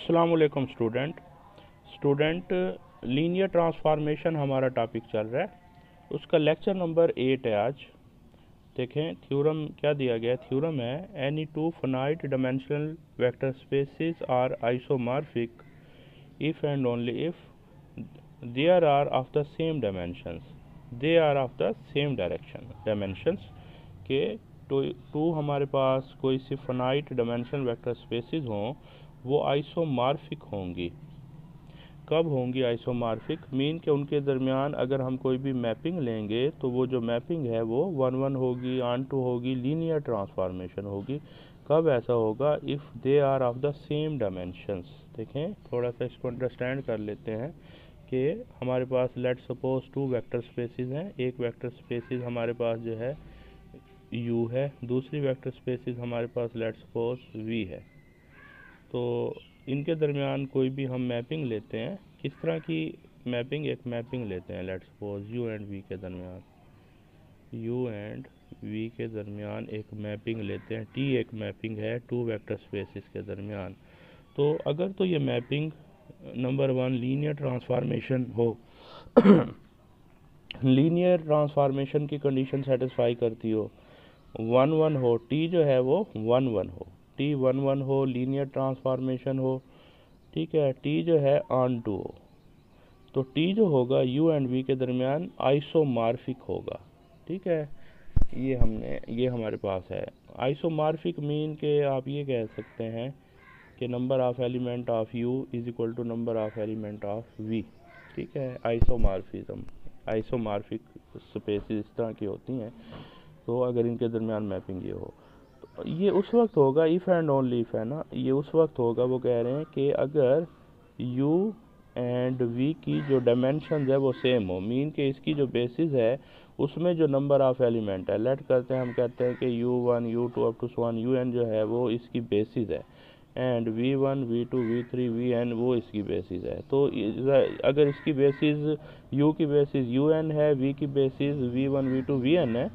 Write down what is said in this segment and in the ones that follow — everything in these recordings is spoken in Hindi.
अस्सलामुअलैकुम स्टूडेंट लीनियर ट्रांसफॉर्मेशन हमारा टॉपिक चल रहा है। उसका लेक्चर नंबर 8 है आज। देखें थ्योरम क्या दिया गया। थ्योरम है any two finite dimensional vector spaces are isomorphic if and only if there are of the same dimensions, they are of the same dimensions के टू हमारे पास कोई सी फाइनाइट डायमेंशनल वेक्टर स्पेसेस हों, वो आइसोमॉर्फिक होंगी। कब होंगी आइसोमॉर्फिक? मीन के उनके दरमियान अगर हम कोई भी मैपिंग लेंगे तो वो जो मैपिंग है वो 1-1 होगी, ऑन-टू होगी, लीनियर ट्रांसफॉर्मेशन होगी। कब ऐसा होगा? If they are of the same dimensions. देखें थोड़ा सा इसको अंडरस्टैंड कर लेते हैं कि हमारे पास लेट सपोज 2 वेक्टर स्पेसिस हैं। एक वेक्टर स्पेसिस हमारे पास जो है u है, दूसरी वेक्टर स्पेसिस हमारे पास लेट सपोज v है। तो इनके दरमियान कोई भी हम मैपिंग लेते हैं। किस तरह की मैपिंग? एक मैपिंग लेते हैं let's suppose u and v के दरमियान, u एंड v के दरमियान एक मैपिंग लेते हैं। t एक मैपिंग है 2 वेक्टर स्पेसिस के दरमियान। तो अगर तो ये मैपिंग नंबर 1 लीनियर ट्रांसफॉर्मेशन हो लीनियर ट्रांसफॉर्मेशन की कंडीशन सेटिस्फाई करती हो, 1-1 हो, t जो है वो 1-1 हो, t 1-1 हो, लीनियर ट्रांसफॉर्मेशन हो, ठीक है, t जो है ऑन टू हो, तो t जो होगा u एंड v के दरमियान आइसोमॉर्फिक होगा। ठीक है, ये हमारे पास है। आइसोमॉर्फिक मीन के आप ये कह सकते हैं कि number of element of u is equal to number of element of v। ठीक है, आइसोमॉर्फिज्म, आइसोमॉर्फिक स्पेसेस इस तरह की होती हैं। तो अगर इनके दरमियान मैपिंग ये हो तो ये उस वक्त होगा, इफ़ एंड ओनली इफ़ है ना, ये उस वक्त होगा। वो कह रहे हैं कि अगर u एंड v की जो डायमेंशन है वो सेम हो, मीन के इसकी जो बेसिस है उसमें जो नंबर ऑफ एलिमेंट है, लेट करते हैं हम कहते हैं कि u1 u2 up to so un जो है वो इसकी बेसिस है, and v1 v2 v3 vn वो इसकी बेसिस है। तो अगर इसकी बेसिस u की बेसिस un है, v की बेसिस v1 v2 vn है,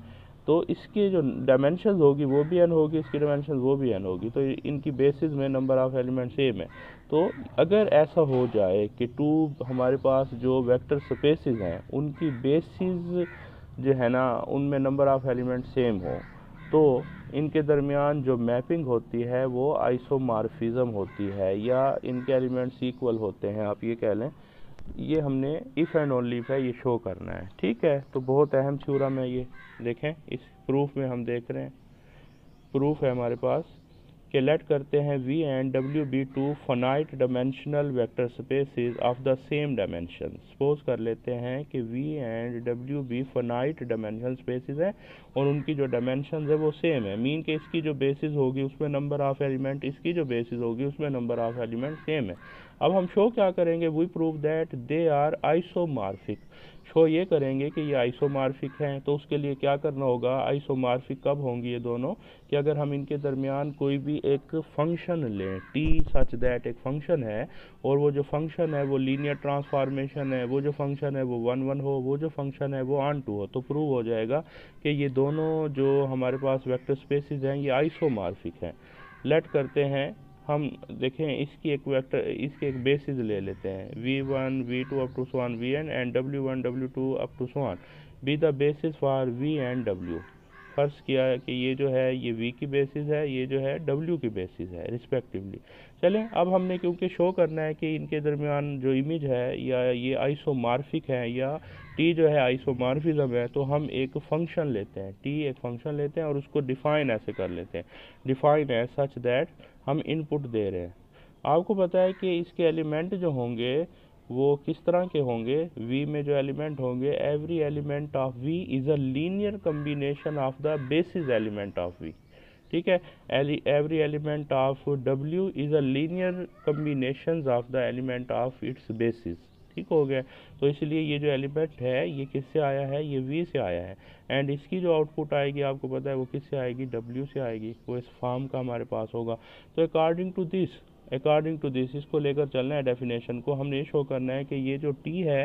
तो इसकी जो डायमेंशन होगी वो भी n होगी, इसकी डायमेंशन वो भी n होगी। तो इनकी बेसिस में नंबर ऑफ एलिमेंट सेम है। तो अगर ऐसा हो जाए कि 2 हमारे पास जो वेक्टर स्पेसेस हैं उनकी बेसिस जो है ना उनमें नंबर ऑफ एलिमेंट सेम हो, तो इनके दरमियान जो मैपिंग होती है वो आइसोमॉर्फिज्म होती है, या इनके एलिमेंट्स इक्वल होते हैं, आप ये कह लें। ये हमने इफ़ एंड ओनली इफ है ये शो करना है। ठीक है, तो बहुत अहम थ्योरम है ये। देखें इस प्रूफ में हम देख रहे हैं, प्रूफ है हमारे पास कि लेट करते हैं v and w be 2 finite dimensional vector spaces of the same dimension. Suppose कर लेते हैं कि v and w be finite dimensional spaces है और उनकी जो डायमेंशन है वो सेम है, मीन के इसकी जो बेसिस होगी उसमें नंबर ऑफ एलिमेंट, इसकी जो बेसिस होगी उसमें नंबर ऑफ एलिमेंट सेम है। अब हम शो क्या करेंगे? We prove that they are isomorphic. Show ये करेंगे कि ये आइसोमॉर्फिक हैं। तो उसके लिए क्या करना होगा? आइसोमॉर्फिक कब होंगी ये दोनों? कि अगर हम इनके दरमियान कोई भी एक फंक्शन लें, t सच दैट एक फंक्शन है, और वो जो फंक्शन है वो लीनियर ट्रांसफॉर्मेशन है, वो जो फंक्शन है वो 1-1 हो, वो जो फंक्शन है वो ऑन टू हो, तो प्रूव हो जाएगा कि ये दोनों जो हमारे पास वेक्टर स्पेसिस हैं ये आइसोमॉर्फिक हैं। लेट करते हैं हम, देखें इसकी एक बेसिस ले लेते हैं, v1 v2 up to so on vn and w1 w2 up to so on be the basis for v and w। फर्ज किया है कि ये जो है ये v की बेसिस है, ये जो है w की बेसिस है रिस्पेक्टिवली। चलें, अब हमने क्योंकि शो करना है कि इनके दरमियान जो इमेज है या ये आइसोमॉर्फिक है या t जो है आइसोमॉर्फिज्म है, तो हम एक फंक्शन लेते हैं, t एक फंक्शन लेते हैं और उसको डिफाइन ऐसे कर लेते हैं, डिफाइन है सच दैट हम इनपुट दे रहे हैं। आपको पता है कि इसके एलिमेंट जो होंगे वो किस तरह के होंगे? v में जो एलिमेंट होंगे, every element of v is a linear combination of the basis element of v। ठीक है, every element of w is a linear combination of the element of its basis. ठीक हो गया। तो इसलिए ये जो एलिमेंट है ये किससे आया है? ये v से आया है, एंड इसकी जो आउटपुट आएगी आपको पता है वो किससे आएगी? w से आएगी, वो इस फॉर्म का हमारे पास होगा। तो अकॉर्डिंग टू दिस इसको लेकर चलना है डेफिनेशन को। हमने ये शो करना है कि ये जो t है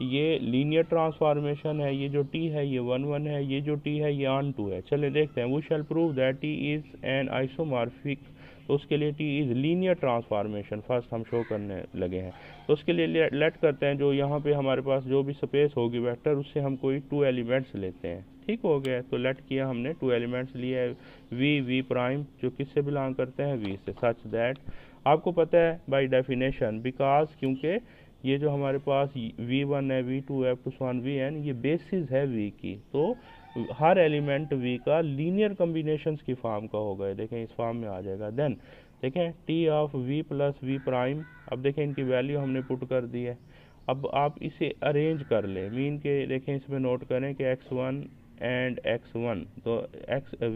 ये लीनियर ट्रांसफॉर्मेशन है, ये जो t है ये 1-1 है, ये जो t है ये ऑन टू है। चलिए देखते हैं। We shall prove that t is an isomorphic. तो उसके लिए T is linear transformation first हम शो करने लगे हैं। तो उसके लिए लेट करते हैं, जो यहाँ पे हमारे पास जो भी स्पेस होगी वेक्टर, उससे हम कोई 2 एलिमेंट्स लेते हैं। ठीक हो गया, तो लेट किया हमने 2 एलिमेंट्स लिए है, वी प्राइम, जो किससे बिलोंग करते हैं, वी से, सच दैट आपको पता है बाय डेफिनेशन, बिकॉज क्योंकि ये जो हमारे पास v1 है, v2 है, टू वन vn, ये बेसिस है v की, तो हर एलिमेंट v का लीनियर कम्बिनेशंस की फॉर्म का होगा। ये देखें इस फॉर्म में आ जाएगा। देन देखें T of v plus V prime, अब देखें इनकी वैल्यू हमने पुट कर दी है। अब आप इसे अरेंज कर लें, मीन के देखें इसमें नोट करें कि x1 एंड x1, तो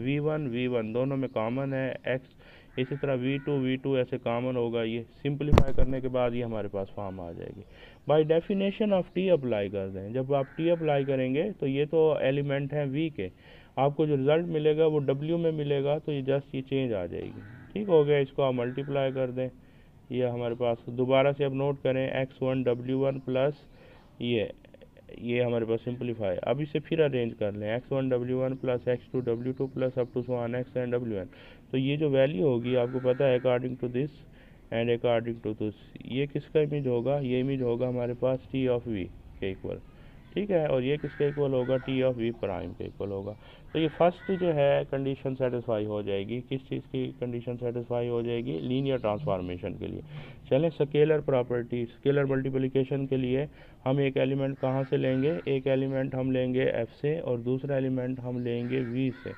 v1 दोनों में कॉमन है, x इसी तरह v2 ऐसे कॉमन होगा। ये सिंपलीफाई करने के बाद ये हमारे पास फॉर्म आ जाएगी। Bye definition of T apply कर दें, जब आप टी अप्लाई करेंगे तो ये तो एलिमेंट हैं v के, आपको जो रिज़ल्ट मिलेगा वो w में मिलेगा, तो ये जस्ट ये चेंज आ जाएगी। ठीक हो गया, इसको आप मल्टीप्लाई कर दें, ये हमारे पास दोबारा से अब नोट करें x1 w1 प्लस ये हमारे पास सिंपलीफाई। अब इसे फिर अरेंज कर लें, x1 w1 plus x2 w2 plus up to so on x and wn, तो ये जो वैल्यू होगी आपको पता है according to this and according to this, ये किसका इमेज होगा, ये इमेज होगा हमारे पास टी ऑफ वी के इक्वल। ठीक है, और ये किसके इक्वल होगा, टी ऑफ वी प्राइम के इक्वल होगा। तो ये फर्स्ट जो है कंडीशन सेटिस्फाई हो जाएगी, किस चीज़ की कंडीशन सेटिस्फाई हो जाएगी, लीनियर ट्रांसफॉर्मेशन के लिए। चलें स्केलर प्रॉपर्टी, स्केलर मल्टीप्लिकेशन के लिए हम एक एलिमेंट कहाँ से लेंगे, एक एलिमेंट हम लेंगे एफ से और दूसरा एलिमेंट हम लेंगे वी से,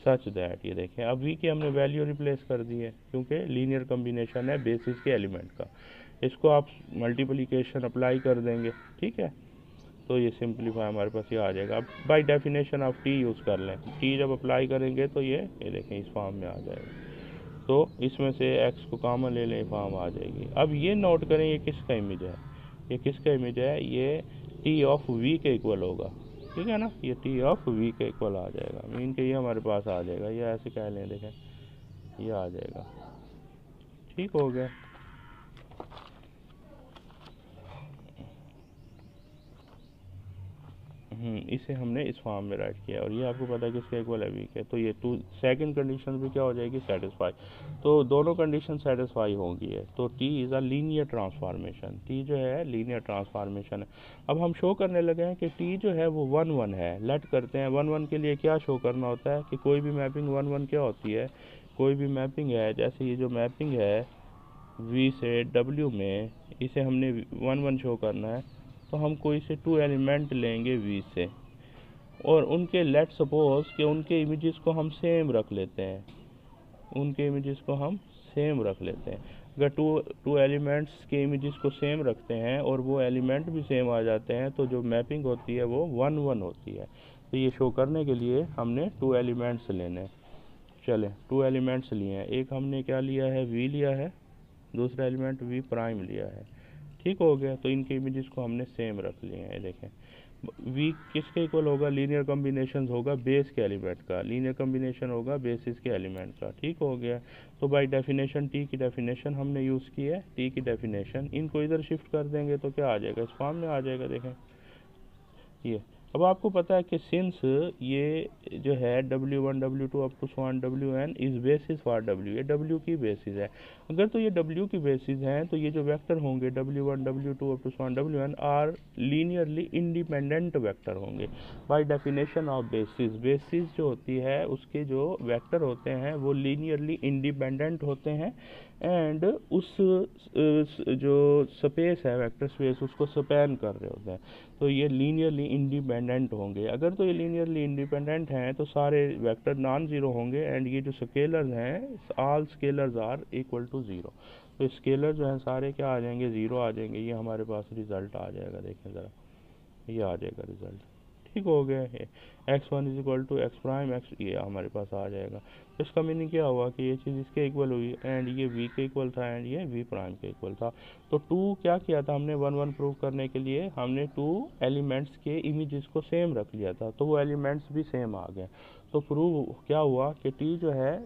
सच दैट ये देखें अब वी की हमने वैल्यू रिप्लेस कर दी है क्योंकि लीनियर कम्बिनेशन है बेसिस के एलिमेंट का। इसको आप मल्टीप्लिकेशन अप्लाई कर देंगे, ठीक है, तो ये सिंपलीफाई हमारे पास ये आ जाएगा। अब bye definition of T use कर लें, टी जब अप्लाई करेंगे तो ये देखें इस फॉर्म में आ जाएगा, तो इसमें से x को कॉमन ले लें, फॉर्म आ जाएगी। अब ये नोट करें ये किसका इमेज है, ये किसका इमेज है, ये टी ऑफ वी के इक्वल होगा। ठीक है ना, ये टी ऑफ वी के इक्वल आ जाएगा, मीन के ये हमारे पास आ जाएगा, ये ऐसे कह लें, देखें ये आ जाएगा। ठीक हो गया, इसे हमने इस फॉर्म में राइट किया और ये आपको पता है किसका इक्वल है, वी के, तो ये टू सेकंड कंडीशन भी क्या हो जाएगी, सेटिस्फाई। तो दोनों कंडीशन सेटिस्फाई होंगी है, तो T is a linear transformation, T जो है लीनियर ट्रांसफॉर्मेशन है। अब हम शो करने लगे हैं कि टी जो है वो 1 1 है। लेट करते हैं 1 1 के लिए क्या शो करना होता है कि कोई भी मैपिंग 1 1 क्या होती है, कोई भी मैपिंग है, जैसे ये जो मैपिंग है वी से डब्ल्यू में, इसे हमने 1 1 शो करना है, तो हम कोई से 2 एलिमेंट लेंगे वी से और उनके लेट सपोज कि उनके इमेजेस को हम सेम रख लेते हैं, उनके इमेजेस को हम सेम रख लेते हैं। अगर टू एलिमेंट्स के इमेजेस को सेम रखते हैं और वो एलिमेंट भी सेम आ जाते हैं तो जो मैपिंग होती है वो 1 1 होती है। तो ये शो करने के लिए हमने 2 एलिमेंट्स लेने हैं। चलें 2 एलिमेंट्स लिए हैं, एक हमने क्या लिया है, वी लिया है, दूसरा एलिमेंट वी प्राइम लिया है। ठीक हो गया, तो इनके इमेजेस को हमने सेम रख लिए हैं। देखें वी किसके इक्वल होगा, लीनियर कम्बिनेशन होगा बेस के एलिमेंट का, लीनियर कम्बिनेशन होगा बेसिस के एलिमेंट का। ठीक हो गया, तो बाय डेफिनेशन टी की डेफिनेशन हमने यूज़ की है, टी की डेफिनेशन, इनको इधर शिफ्ट कर देंगे तो क्या आ जाएगा, इस फॉर्म में आ जाएगा। देखें ये अब आपको पता है कि सिंस ये जो है w1 w2 up to so on wn is basis for w, ये w की बेसिस है। अगर तो ये w की बेसिस हैं तो ये जो वेक्टर होंगे w1 w2 up to so on wn are linearly independent vector होंगे by definition of basis. Basis जो होती है उसके जो वेक्टर होते हैं वो लीनियरली इंडिपेंडेंट होते हैं एंड उस जो स्पेस है वेक्टर स्पेस उसको स्पैन कर रहे होते हैं, तो ये लीनियरली इंडिपेंडेंट होंगे। अगर तो ये लीनियरली इंडिपेंडेंट हैं तो सारे वेक्टर नॉन ज़ीरो होंगे एंड ये जो स्केलर्स हैं all scalars are equal to zero, तो स्केलर जो हैं सारे क्या आ जाएंगे, ज़ीरो आ जाएंगे। ये हमारे पास रिज़ल्ट आ जाएगा, देखें ज़रा ये आ जाएगा रिज़ल्ट। ठीक हो गया, x1 is equal to x prime x, ये हमारे पास आ जाएगा। तो इसका मीनिंग क्या हुआ कि ये चीज़ इसके इक्वल हुई एंड ये v के इक्वल था एंड ये v प्राइम के इक्वल था। तो 2 क्या किया था हमने, 1 1 प्रूव करने के लिए हमने 2 एलिमेंट्स के इमेजेस को सेम रख लिया था, तो वो एलिमेंट्स भी सेम आ गए। तो प्रूव क्या हुआ कि t जो है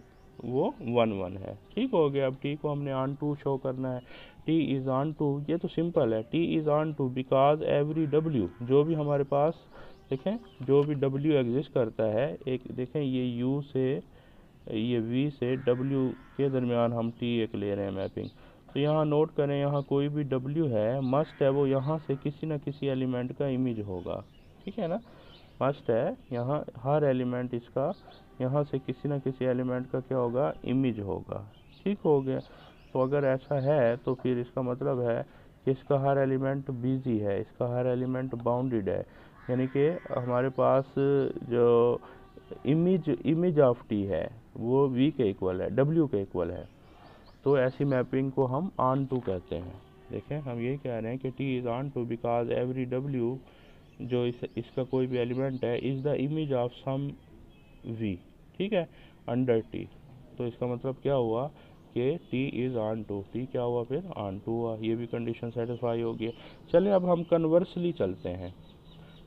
वो 1 1 है। ठीक हो गया, अब t को हमने ऑन टू शो करना है, t इज़ ऑन टू, ये तो सिंपल है, t is onto because every w, जो भी हमारे पास देखें जो भी w एग्जिस्ट करता है, एक देखें ये u से ये v से w के दरमियान हम t एक ले रहे हैं मैपिंग। तो यहाँ नोट करें, यहाँ कोई भी w है, मस्ट है वो यहाँ से किसी न किसी एलिमेंट का इमेज होगा, ठीक है ना, मस्ट है, यहाँ हर एलिमेंट इसका यहाँ से किसी न किसी एलिमेंट का क्या होगा, इमेज होगा। ठीक हो गया। तो अगर ऐसा है तो फिर इसका मतलब है कि इसका हर एलिमेंट बिजी है, इसका हर एलिमेंट बाउंडेड है, यानी कि हमारे पास जो इमेज ऑफ टी है वो v के इक्वल है, w के इक्वल है। तो ऐसी मैपिंग को हम ऑन टू कहते हैं। देखें, हम यही कह रहे हैं कि t is onto because every w जो इसका कोई भी एलिमेंट है is the image of some v, ठीक है, अंडर t। तो इसका मतलब क्या हुआ कि t is onto, t क्या हुआ फिर, ऑन टू हुआ। ये भी कंडीशन सेटिस्फाई हो गई। चलिए अब हम कन्वर्सली चलते हैं।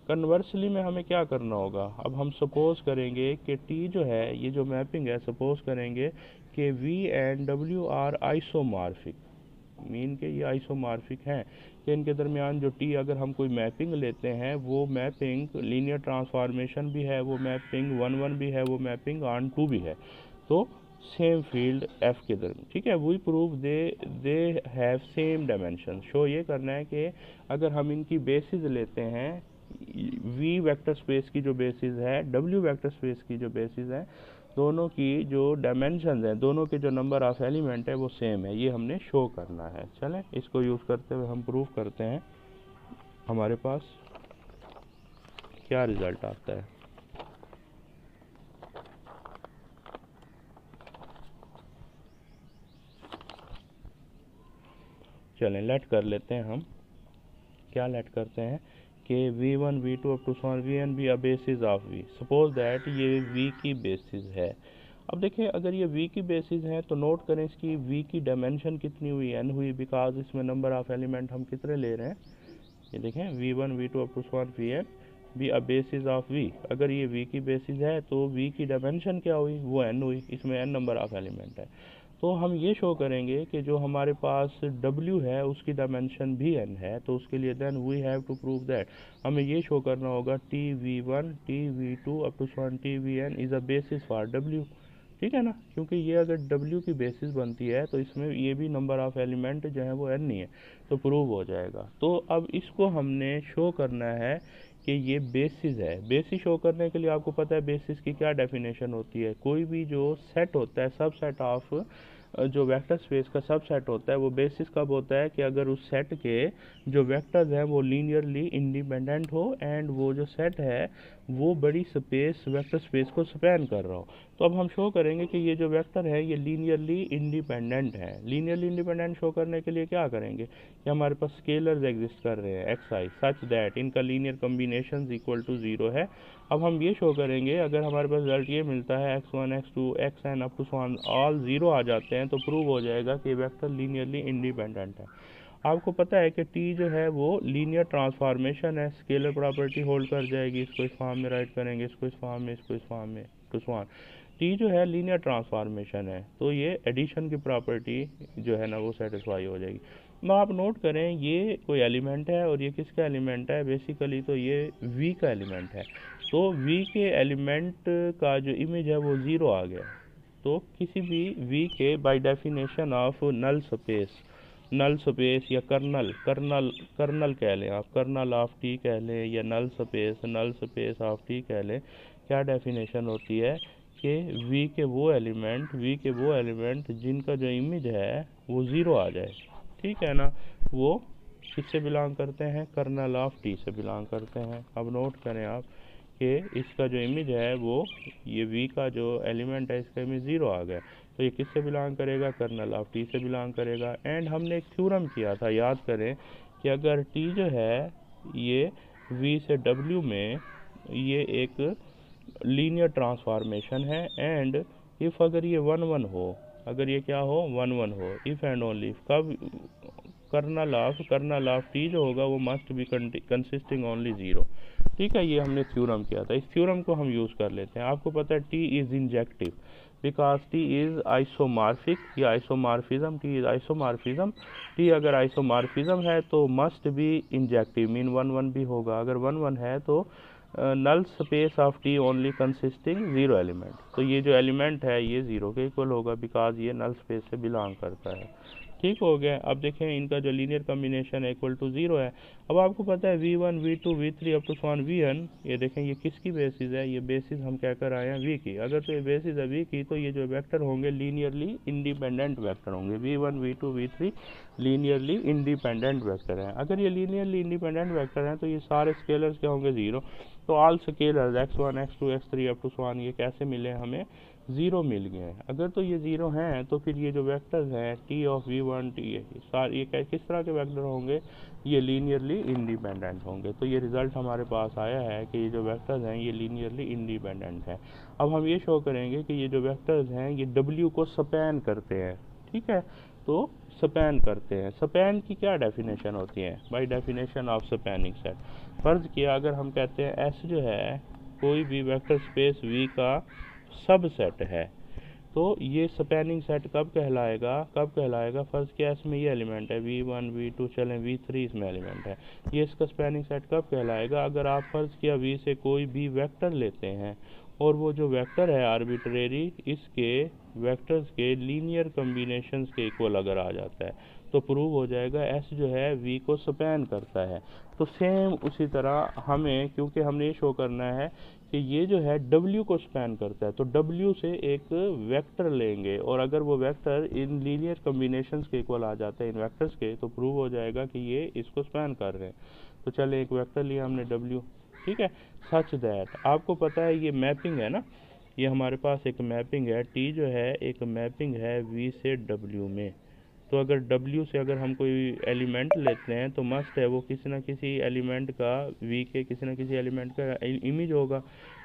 कन्वर्सली में हमें क्या करना होगा, अब हम सपोज करेंगे कि t जो है, ये जो मैपिंग है, सपोज करेंगे कि v and w are isomorphic, mean के ये आइसोमॉर्फिक हैं कि इनके दरमियान जो t अगर हम कोई मैपिंग लेते हैं वो मैपिंग लीनियर ट्रांसफॉर्मेशन भी है, वो मैपिंग 1 1 भी है, वो मैपिंग ऑन टू भी है। तो सेम फील्ड f के दरमियान, ठीक है, we prove they have same dimension. Show ये करना है कि अगर हम इनकी बेसिस लेते हैं, v वेक्टर स्पेस की जो बेसिस है, w वेक्टर स्पेस की जो बेसिस है, दोनों की जो डायमेंशन है, दोनों के जो नंबर ऑफ एलिमेंट है वो सेम है, ये हमने शो करना है। चलें इसको यूज़ करते हुए हम प्रूव करते हैं हमारे पास क्या रिजल्ट आता है। चलें लेट कर लेते हैं, हम क्या लेट करते हैं कि v1 v2 up to vn भी a basis of v। Suppose that ये v की बेसिस है। अब देखें, अगर ये v की बेसिस है तो नोट करें इसकी v की डायमेंशन कितनी हुई, n हुई, बिकॉज इसमें नंबर ऑफ एलिमेंट हम कितने ले रहे हैं, ये देखें v1 v2 up to vn भी अ बेसिस ऑफ v। अगर ये v की बेसिस है तो v की डायमेंशन क्या हुई, वो n हुई, इसमें n नंबर ऑफ एलिमेंट है। तो हम ये शो करेंगे कि जो हमारे पास w है उसकी डायमेंशन भी n है, तो उसके लिए then we have to prove that हमें ये शो करना होगा t v1 t v2 up to t vn is a basis for w, ठीक है ना, क्योंकि ये अगर w की बेसिस बनती है तो इसमें ये भी नंबर ऑफ एलिमेंट जो है वो n ही है, तो प्रूव हो जाएगा। तो अब इसको हमने शो करना है कि ये बेसिस है। बेसिस शो करने के लिए आपको पता है बेसिस की क्या डेफिनेशन होती है, कोई भी जो सेट होता है, सब सेट ऑफ जो वेक्टर स्पेस का सब सेट होता है, वो बेसिस कब होता है कि अगर उस सेट के जो वेक्टर्स हैं वो लीनियरली इंडिपेंडेंट हो एंड वो जो सेट है वो बड़ी स्पेस वेक्टर स्पेस को स्पैन कर रहा हो। तो अब हम शो करेंगे कि ये जो वेक्टर है ये लीनियरली इंडिपेंडेंट है। लीनियरली इंडिपेंडेंट शो करने के लिए क्या करेंगे कि हमारे पास स्केलर्स एग्जिस्ट कर रहे हैं xi सच दैट इनका लीनियर कॉम्बिनेशन इक्वल टू 0 है। अब हम ये शो करेंगे अगर हमारे पास रिजल्ट ये मिलता है x1 x2 xn up to all 0 आ जाते हैं तो प्रूव हो जाएगा कि वेक्टर लीनियरली इंडिपेंडेंट है। आपको पता है कि t जो है वो लीनियर ट्रांसफॉर्मेशन है, स्केलर प्रॉपर्टी होल्ड कर जाएगी, इसको इस फॉर्म में राइट करेंगे, इसको इस फॉर्म में, इसको इस फॉर्म में, टू सो t जो है लीनियर ट्रांसफॉर्मेशन है, तो ये एडिशन की प्रॉपर्टी जो है ना वो सेटिस्फाई हो जाएगी। अब आप नोट करें ये कोई एलिमेंट है और ये किसका एलिमेंट है, बेसिकली तो ये v का एलिमेंट है। तो v के एलिमेंट का जो इमेज है वो 0 आ गया। तो किसी भी v के by definition of null space या कर्नल कह लें आप, कर्नल ऑफ टी कह लें या नल स्पेस ऑफ टी कह लें, क्या डेफिनेशन होती है कि v के वो एलिमेंट जिनका जो इमेज है वो 0 आ जाए, ठीक है ना, वो किससे बिलोंग करते हैं, कर्नल ऑफ टी से बिलोंग करते हैं। अब नोट करें आप कि इसका जो इमेज है वो ये v का जो एलिमेंट है इसका इमेज 0 आ गया, तो ये किससे बिलोंग करेगा, कर्नल ऑफ टी से बिलोंग करेगा। एंड हमने एक थ्योरम किया था, याद करें कि अगर t जो है ये v से w में ये एक लीनियर ट्रांसफॉर्मेशन है एंड इफ़ अगर ये 1 1 हो, अगर ये क्या हो 1 1 हो, इफ़ एंड ओनली इफ, कब कर्नल ऑफ टी जो होगा वो मस्ट बी कंसिस्टिंग ओनली 0, ठीक है। ये हमने थ्योरम किया था, इस थ्योरम को हम यूज़ कर लेते हैं। आपको पता है T is injective because T is isomorphic या isomorphism, T is isomorphism. T अगर आइसोमॉर्फिज्म है तो मस्ट बी इंजेक्टिव, मीन 1 1 भी होगा, अगर 1 1 है तो null space of T only consisting zero element, तो ये जो एलिमेंट है ये ज़ीरो के इक्वल होगा बिकॉज ये नल स्पेस से बिलोंग करता है। ठीक हो गया। अब देखें इनका जो लीनियर कम्बिनेशन है इक्वल टू ज़ीरो है। अब आपको पता है v1 v2 v3 up to one vn, ये देखें ये किसकी बेसिस है, ये बेसिस हम क्या कर आए हैं v की। अगर तो ये बेसिस है v की तो ये जो वेक्टर होंगे लीनियरली इंडिपेंडेंट वेक्टर होंगे, v1 v2 v3 linearly independent vector हैं। अगर ये लीनियरली इंडिपेंडेंट वेक्टर हैं तो ये सारे स्केलर्स क्या होंगे ज़ीरो। तो all scalars x1 x2 x3 up to one ये कैसे मिले हमें, ज़ीरो मिल गए हैं। अगर तो ये ज़ीरो हैं तो फिर ये जो वेक्टर्स हैं टी ऑफ v1 टी सारे ये किस तरह के वेक्टर होंगे, ये लीनियरली इंडिपेंडेंट होंगे। तो ये रिज़ल्ट हमारे पास आया है कि ये जो वेक्टर्स हैं ये लीनियरली इंडिपेंडेंट हैं। अब हम ये शो करेंगे कि ये जो वेक्टर्स हैं ये w को स्पैन करते हैं। ठीक है, तो स्पैन करते हैं। स्पैन की क्या डेफिनेशन होती है, bye definition of spanning set. फ़र्ज़ किया अगर हम कहते हैं S जो है कोई भी वेक्टर स्पेस V का सबसेट है, तो ये स्पैनिंग सेट कब कहलाएगा, फ़र्ज़ किया इसमें ये एलिमेंट है v1 v2 चलें v3 इसमें एलिमेंट है, ये इसका स्पैनिंग सेट कब कहलाएगा, अगर आप फ़र्ज़ किया v से कोई भी वेक्टर लेते हैं और वो जो वेक्टर है आर्बिट्रेरी इसके वेक्टर्स के लीनियर कम्बिनेशंस के इक्वल अगर आ जाता है तो प्रूव हो जाएगा S जो है V को स्पैन करता है। तो सेम उसी तरह हमें, क्योंकि हमने ये शो करना है कि ये जो है W को स्पैन करता है, तो W से एक वेक्टर लेंगे और अगर वो वेक्टर इन लीनियर कम्बिनेशंस के इक्वल आ जाता है इन वेक्टर्स के, तो प्रूव हो जाएगा कि ये इसको स्पैन कर रहे हैं। तो चले एक वेक्टर लिया हमने W, ठीक है, सच दैट आपको पता है ये मैपिंग है ना, ये हमारे पास एक मैपिंग है, T जो है एक मैपिंग है V से W में। तो अगर W से अगर हम कोई एलिमेंट लेते हैं तो मस्ट है वो किसी ना किसी एलिमेंट का V के किसी ना किसी एलिमेंट का इमेज होगा।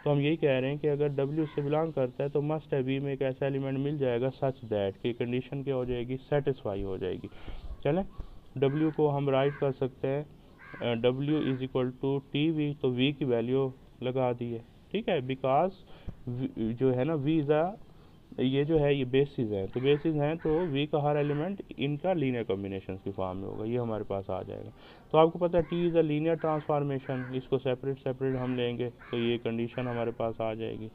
तो हम यही कह रहे हैं कि अगर W से बिलोंग करता है तो मस्ट है V में एक ऐसा एलिमेंट मिल जाएगा सच दैट की कंडीशन क्या हो जाएगी, सेटिस्फाई हो जाएगी। चलें W को हम राइट कर सकते हैं W is equal to T V, तो V की वैल्यू लगा दी है। ठीक है, बिकॉज जो है ना V इज़ ये जो है ये बेसिस है, तो बेसिस हैं तो V का हर एलिमेंट इनका लीनियर कॉम्बिनेशन की फॉर्म में होगा, ये हमारे पास आ जाएगा। तो आपको पता है T is a linear transformation, इसको सेपरेट हम लेंगे तो ये कंडीशन हमारे पास आ जाएगी।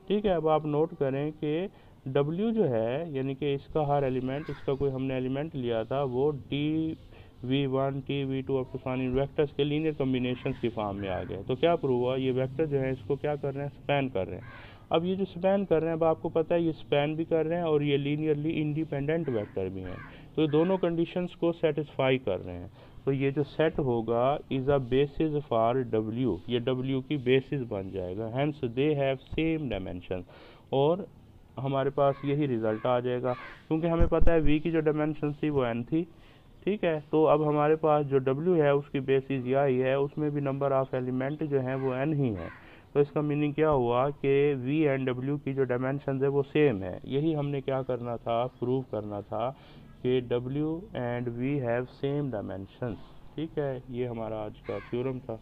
ठीक है, अब आप नोट करें कि W जो है यानी कि इसका हर एलिमेंट, इसका कोई हमने एलिमेंट लिया था वो v1 t v2 up to इन वेक्टर्स के लीनियर कॉम्बिनेशंस की फॉर्म में आ गए। तो क्या प्रूव हुआ, ये वेक्टर जो है इसको क्या कर रहे हैं, स्पैन कर रहे हैं। अब ये जो स्पैन कर रहे हैं, अब आपको पता है ये स्पैन भी कर रहे हैं और ये लीनियरली इंडिपेंडेंट वेक्टर भी हैं, तो ये दोनों कंडीशंस को सेटिस्फाई कर रहे हैं। तो ये जो सेट होगा is a basis for W, ये W की बेसिस बन जाएगा, hence they have same dimension, और हमारे पास यही रिज़ल्ट आ जाएगा क्योंकि हमें पता है V की जो डायमेंशन थी वो n थी। ठीक है, तो अब हमारे पास जो W है उसकी बेसिस यह ही है, उसमें भी नंबर ऑफ़ एलिमेंट जो हैं वो n ही है। तो इसका मीनिंग क्या हुआ कि V एंड W की जो डायमेंशन है वो सेम है। यही हमने क्या करना था, प्रूव करना था कि W and V have same dimensions. ठीक है, ये हमारा आज का थ्योरम था।